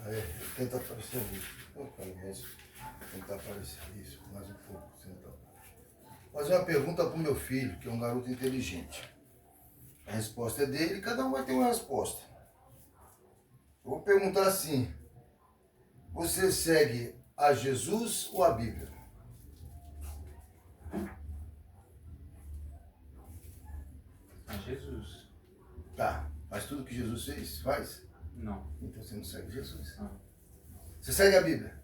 Aí, tenta aparecer isso. Tentar aparecer isso mais um pouco. Fazer uma pergunta para o meu filho, que é um garoto inteligente. A resposta é dele e cada um vai ter uma resposta. Eu vou perguntar assim: você segue a Jesus ou a Bíblia? A Jesus. Tá, mas tudo que Jesus fez, faz? Não. Então você não segue Jesus. Ah. Você segue a Bíblia?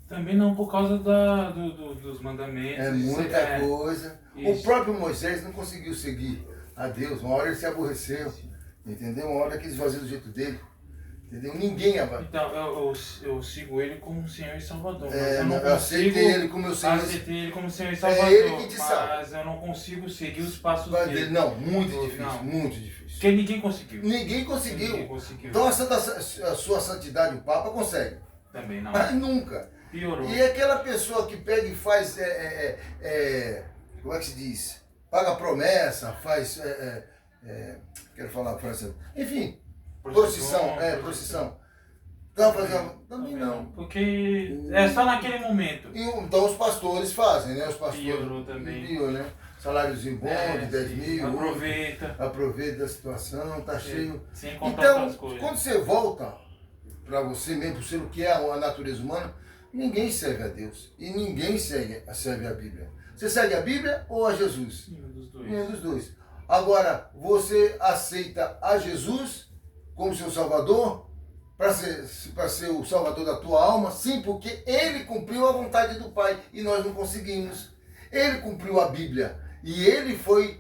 Também não por causa dos mandamentos. É muita coisa. Isso. O próprio Moisés não conseguiu seguir a Deus. Uma hora ele se aborreceu. Entendeu? Uma hora ele quis fazer do jeito dele. Entendeu? Ninguém aborreceu. Então, eu sigo ele como Senhor e Salvador. Eu aceitei ele como meu Senhor. Aceitei ele como Senhor e Salvador. É ele que te salva. Mas eu não consigo seguir os passos dele. Não, muito difícil. Não. Muito difícil. Porque ninguém conseguiu. Ninguém conseguiu. Ninguém conseguiu. Então a sua santidade, o Papa, consegue. Também não. Mas nunca. Piorou. E aquela pessoa que pega e faz, como é que se diz? Paga promessa, faz, quero falar a frase, enfim, procissão. Então, também não. Porque é só naquele momento. Então os pastores fazem, né? Os pastores. Piorou também. Piorou, né? Saláriozinho bom, de 10 mil. Aproveita da situação, tá cheio. Sem contar Então, outras coisas. quando você volta para você mesmo, por ser o que é a natureza humana, ninguém serve a Deus. E ninguém serve a Bíblia. Você segue a Bíblia ou a Jesus? Nenhum dos dois. Nenhum dos dois. Agora, você aceita a Jesus como seu Salvador? Para ser o Salvador da tua alma? Sim, porque Ele cumpriu a vontade do Pai e nós não conseguimos. Ele cumpriu a Bíblia e Ele foi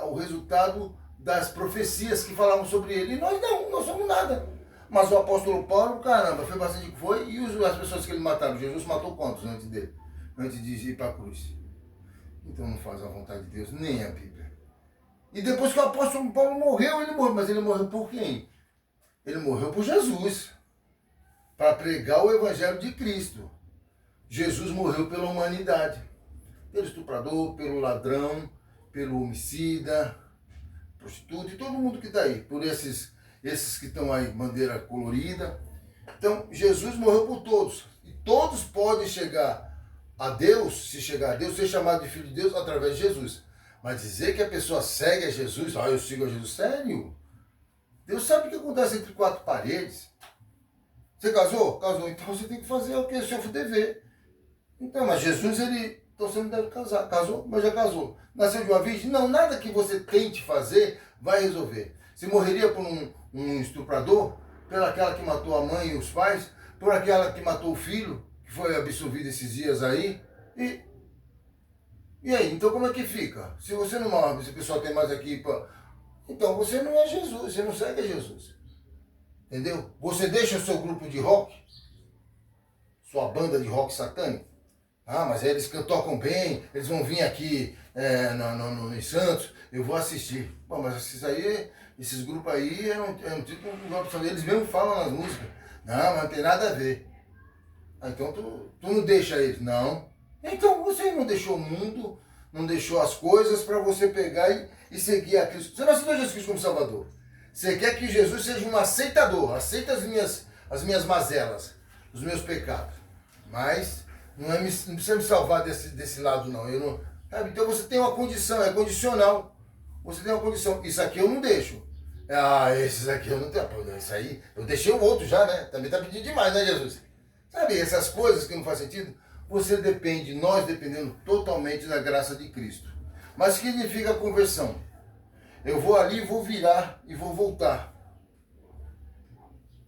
o resultado das profecias que falavam sobre Ele. E nós não, nós somos nada. Mas o apóstolo Paulo, caramba, foi bastante que foi. E as pessoas que ele mataram? Jesus matou quantos antes dele? Antes de ir para a cruz. Então não faz a vontade de Deus, nem a Bíblia. E depois que o apóstolo Paulo morreu, ele morreu. Mas ele morreu por quem? Ele morreu por Jesus. Para pregar o evangelho de Cristo. Jesus morreu pela humanidade. Pelo estuprador, pelo ladrão, pelo homicida, prostituta e todo mundo que está aí. Por esses que estão aí, bandeira colorida. Então, Jesus morreu por todos. E todos podem chegar a Deus, se chegar a Deus, ser chamado de filho de Deus através de Jesus. Mas dizer que a pessoa segue a Jesus, eu sigo a Jesus, sério? Deus sabe o que acontece entre quatro paredes. Você casou? Casou. Então você tem que fazer o que o seu dever. Então, mas Jesus, então você não deve casar. Casou, mas já casou. Nasceu de uma virgem? Não, nada que você tente fazer vai resolver. Você morreria por um estuprador, pelaquela que matou a mãe e os pais, por aquela que matou o filho, que foi absolvido esses dias aí. E aí, então como é que fica? Se você não morre, se o pessoal tem mais aqui então você não é Jesus, você não segue a Jesus. Entendeu? Você deixa o seu grupo de rock, sua banda de rock satânico. Mas eles tocam bem, eles vão vir aqui em Santos, eu vou assistir. Bom, mas esses grupos aí é um tipo de grupo, eles mesmo falam nas músicas. Não, mas não tem nada a ver. Então tu não deixa eles, não. Então você não deixou o mundo, não deixou as coisas para você pegar e seguir a Cristo. Você não aceitou Jesus Cristo como Salvador. Você quer que Jesus seja um aceitador, aceita as minhas mazelas, os meus pecados. Mas não precisa me salvar desse lado, não. Sabe? Então você tem uma condição, é condicional. Você tem uma condição. Isso aqui eu não deixo. Esses aqui eu não tenho. Isso aí, eu deixei o outro já, né? Também tá pedindo demais, né, Jesus? Sabe, essas coisas que não faz sentido, nós dependemos totalmente da graça de Cristo. Mas o que significa a conversão? Eu vou ali, vou virar e vou voltar.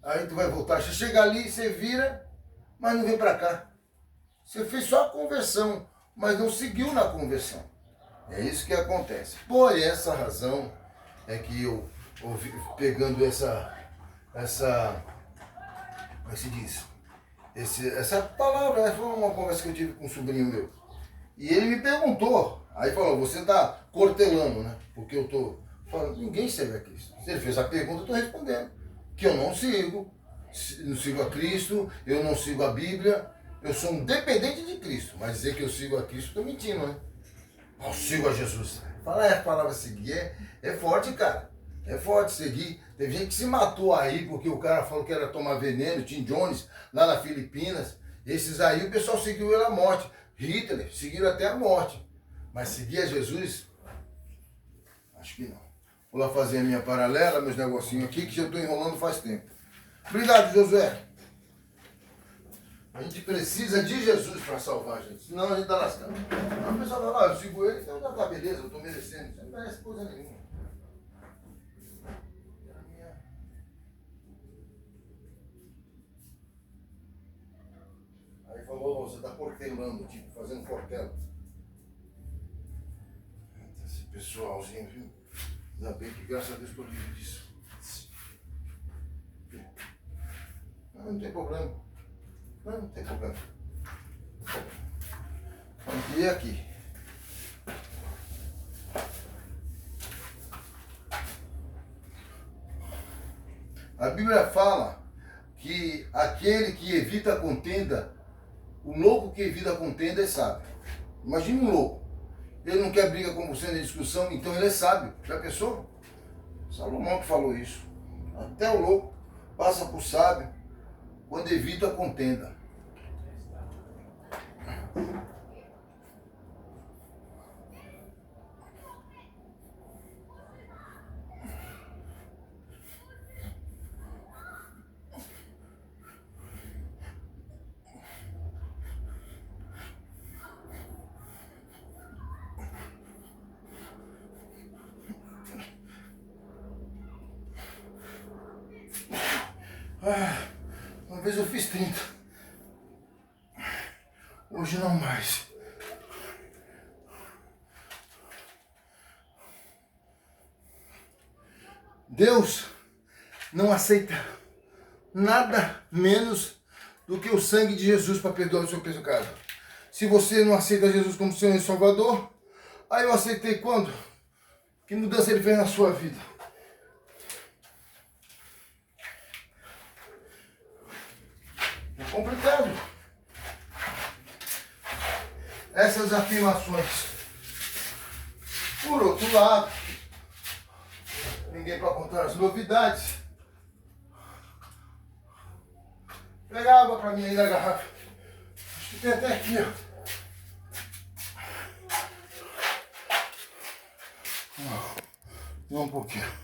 Aí tu vai voltar. Você chega ali, você vira, mas não vem para cá. Você fez só a conversão, mas não seguiu na conversão. É isso que acontece. Por essa razão é que eu pegando essa como é que se diz? Essa palavra, foi uma conversa que eu tive com um sobrinho meu. E ele me perguntou, aí falou, você está cortelando, né? Porque eu estou falando, ninguém segue a Cristo. Se ele fez a pergunta, eu estou respondendo. Que eu não sigo a Cristo, eu não sigo a Bíblia, eu sou um dependente de Cristo. Mas dizer que eu sigo a Cristo, estou mentindo, né? Eu sigo a Jesus. Fala, a palavra seguir é forte, cara. É forte seguir. Teve gente que se matou aí porque o cara falou que era tomar veneno, Tim Jones, lá nas Filipinas. Esses aí o pessoal seguiu ele à morte. Hitler, seguiram até a morte. Mas seguir a Jesus, acho que não. Vou lá fazer a minha paralela, meus negocinhos aqui, que já estou enrolando faz tempo. Obrigado, Josué. A gente precisa de Jesus para salvar a gente, senão a gente está lascando. Aí o pessoal fala, eu sigo ele, então já tá beleza, eu estou merecendo. Você não merece coisa nenhuma. Aí falou, você está portelando, tipo, fazendo portela. Esse pessoalzinho, viu? Ainda bem que graças a Deus estou livre disso. Não tem problema. Não tem problema. Aqui é aqui. A Bíblia fala que aquele que evita a contenda, o louco que evita a contenda é sábio. Imagina um louco. Ele não quer briga com você na discussão, então ele é sábio. Já pensou? Salomão que falou isso. Até o louco passa por sábio quando evita a contenda. Uma vez eu fiz 30. Hoje não mais. Deus não aceita nada menos do que o sangue de Jesus para perdoar o seu pecado. Se você não aceita Jesus como Senhor e Salvador, aí eu aceitei quando? Que mudança ele fez na sua vida? É complicado. Essas afirmações. Por outro lado, ninguém para contar as novidades. Pega água para mim aí na garrafa. Acho que tem até aqui, ó. Um pouquinho.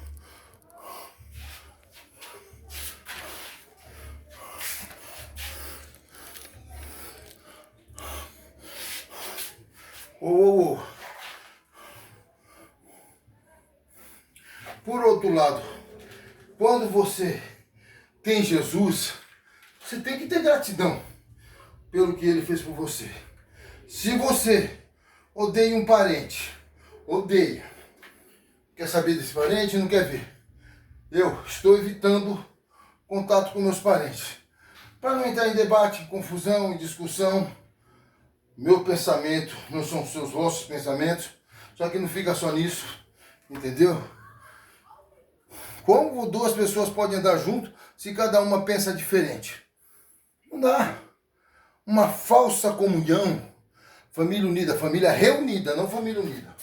Por outro lado, quando você tem Jesus, você tem que ter gratidão pelo que ele fez por você. Se você odeia um parente, odeia, quer saber desse parente, não quer ver. Eu estou evitando contato com meus parentes. Para não entrar em debate, em confusão, em discussão. Meu pensamento não são os seus vossos pensamentos. Só que não fica só nisso. Entendeu? Como duas pessoas podem andar junto se cada uma pensa diferente? Não dá. Uma falsa comunhão. Família unida, família reunida, não família unida.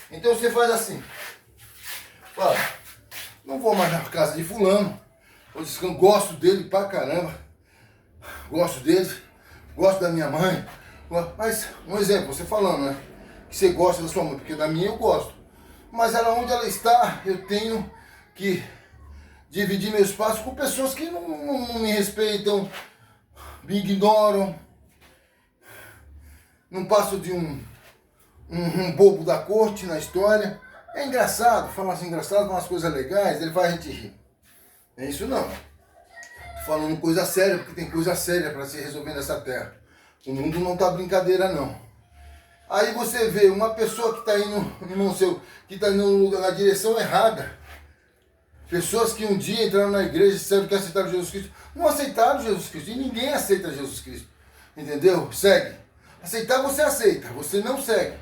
Então você faz assim. Fala, não vou mais na casa de fulano. Eu gosto dele pra caramba. Gosto dele. Gosto da minha mãe. Mas, um exemplo, você falando, né? Que você gosta da sua mãe, porque da minha eu gosto. Mas ela, onde ela está, eu tenho que dividir meu espaço com pessoas que não me respeitam, me ignoram. Não passo de um bobo da corte na história. É engraçado, fala assim, engraçado, fala umas coisas legais, ele faz a gente rir. É isso não. Tô falando coisa séria, porque tem coisa séria para se resolver nessa terra. O mundo não tá brincadeira não. Aí você vê uma pessoa que está indo, irmão seu, que está indo na direção errada. Pessoas que um dia entraram na igreja e disseram que aceitaram Jesus Cristo. Não aceitaram Jesus Cristo. E ninguém aceita Jesus Cristo. Entendeu? Segue. Aceitar você aceita, você não segue.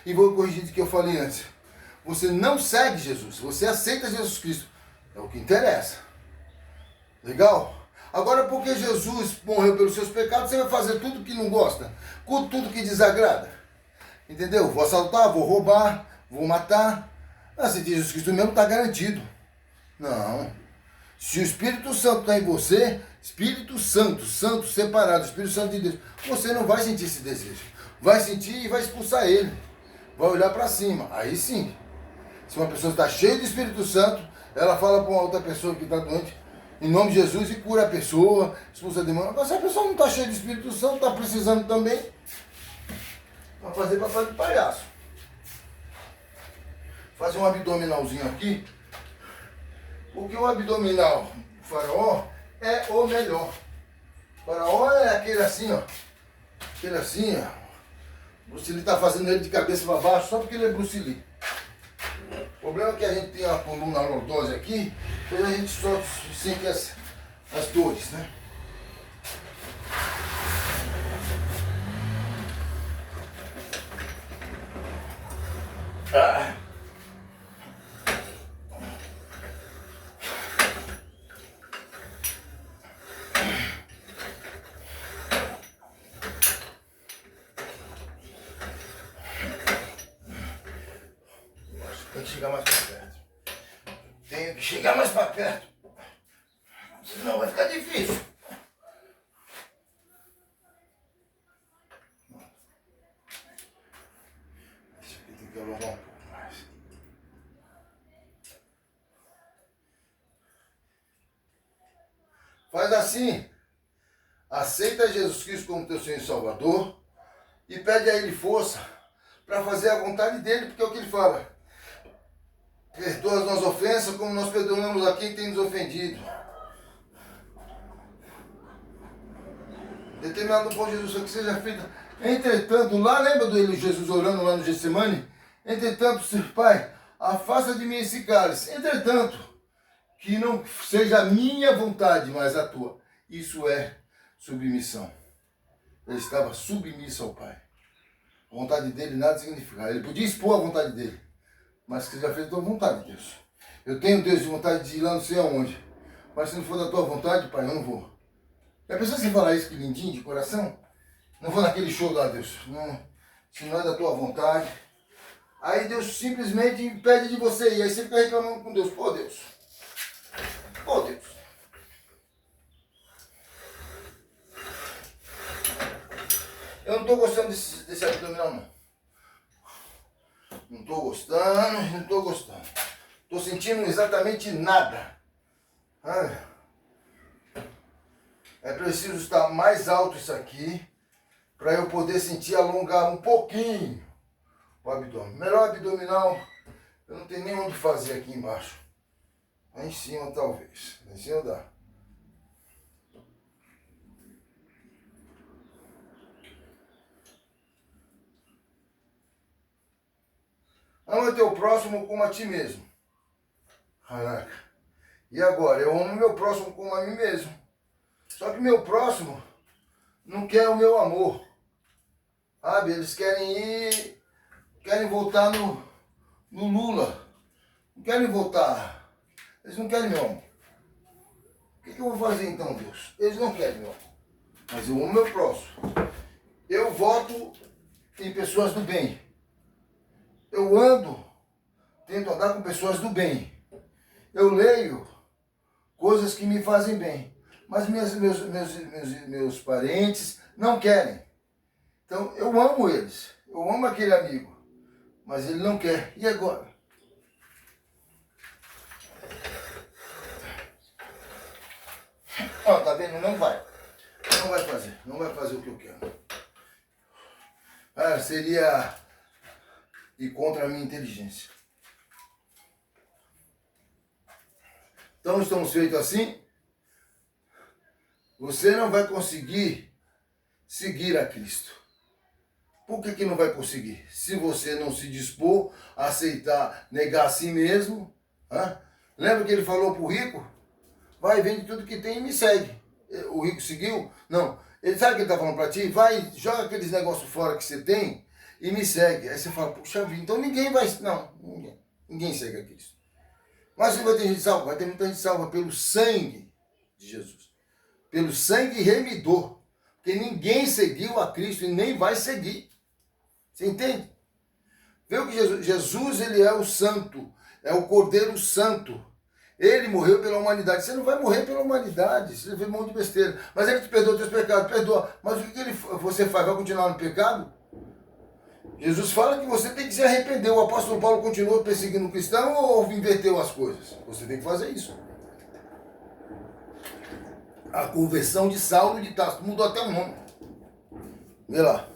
E vou corrigir o que eu falei antes. Você não segue Jesus, você aceita Jesus Cristo. É o que interessa. Legal? Agora, porque Jesus morreu pelos seus pecados, você vai fazer tudo que não gosta, tudo que desagrada. Entendeu? Vou assaltar, vou roubar, vou matar. Se Jesus Cristo mesmo está garantido. Não. Se o Espírito Santo está em você, Espírito Santo, santo, separado, Espírito Santo de Deus, você não vai sentir esse desejo. Vai sentir e vai expulsar ele. Vai olhar para cima. Aí sim. Se uma pessoa está cheia de Espírito Santo, ela fala para uma outra pessoa que está doente, em nome de Jesus, e cura a pessoa, expulsa a demônio. Agora, se a pessoa não está cheia de Espírito Santo, está precisando também, vai fazer papel de palhaço. Fazer um abdominalzinho aqui, porque o abdominal faraó é o melhor. O faraó é aquele assim, ó. Aquele assim, ó. Bruce Lee está fazendo ele de cabeça para baixo só porque ele é Bruce Lee. O problema é que a gente tem a coluna lordose aqui, então a gente só sente as dores, né? Tem que chegar mais para perto. Tenho que chegar mais para perto. Senão vai ficar difícil. Isso aqui tem que alongar um pouco mais. Faz assim. Aceita Jesus Cristo como teu Senhor e Salvador e pede a Ele força para fazer a vontade dEle, porque é o que Ele fala. Perdoa as nossas ofensas como nós perdoamos a quem tem nos ofendido. Determinado por Jesus que seja feita. Entretanto, lá, lembra do Jesus orando lá no Getsemane? Entretanto, Pai, afasta de mim esse cálice. Entretanto, que não seja a minha vontade, mas a tua. Isso é submissão. Ele estava submisso ao Pai. A vontade dele nada significava. Ele podia expor a vontade dele, mas que seja feita a tua vontade, Deus. Eu tenho, Deus, de vontade de ir lá não sei aonde, mas se não for da tua vontade, Pai, eu não vou. Já pensou você falar isso que lindinho, de coração? Não vou naquele show lá, Deus. Não, se não é da tua vontade. Aí Deus simplesmente impede de você ir. Aí você fica reclamando com Deus. Pô, Deus. Pô, Deus. Eu não estou gostando desse abdominal, não. Não estou gostando. Estou sentindo exatamente nada. É preciso estar mais alto isso aqui para eu poder sentir alongar um pouquinho o abdômen. Melhor abdominal, eu não tenho nem onde fazer aqui embaixo. Lá em cima talvez. Lá em cima dá. Ama teu próximo como a ti mesmo. Caraca. E agora? Eu amo meu próximo como a mim mesmo. Só que meu próximo não quer o meu amor. Sabe? Eles querem voltar no Lula. Não querem voltar. Eles não querem meu amor. O que eu vou fazer então, Deus? Eles não querem meu amor. Mas eu amo meu próximo. Eu voto em pessoas do bem. Eu tento andar com pessoas do bem. Eu leio coisas que me fazem bem. Mas meus parentes não querem. Então eu amo eles. Eu amo aquele amigo. Mas ele não quer. E agora? Ó, tá vendo? Não vai. Não vai fazer. Não vai fazer o que eu quero. Seria ir contra a minha inteligência. Então estamos feitos assim. Você não vai conseguir seguir a Cristo. Por que não vai conseguir? Se você não se dispor a aceitar, negar a si mesmo. Lembra que ele falou para o rico? Vai, vende tudo que tem e me segue. O rico seguiu? Não. Ele sabe o que ele está falando para ti? Vai, joga aqueles negócios fora que você tem e me segue. Aí você fala, puxa vida, então ninguém vai... Não, ninguém. Ninguém segue a Cristo. Mas vai ter gente salva, vai ter muita gente salva pelo sangue de Jesus. Pelo sangue remidor. Porque ninguém seguiu a Cristo e nem vai seguir. Você entende? Vê o que Jesus, ele é o santo, é o Cordeiro Santo. Ele morreu pela humanidade. Você não vai morrer pela humanidade, você fez um monte de besteira. Mas ele te perdoa os teus pecados, perdoa. Mas o que você faz? Vai continuar no pecado? Jesus fala que você tem que se arrepender. O apóstolo Paulo continuou perseguindo o cristão ou inverteu as coisas? Você tem que fazer isso. A conversão de Saulo e de Tarso mudou até o nome. Vê lá.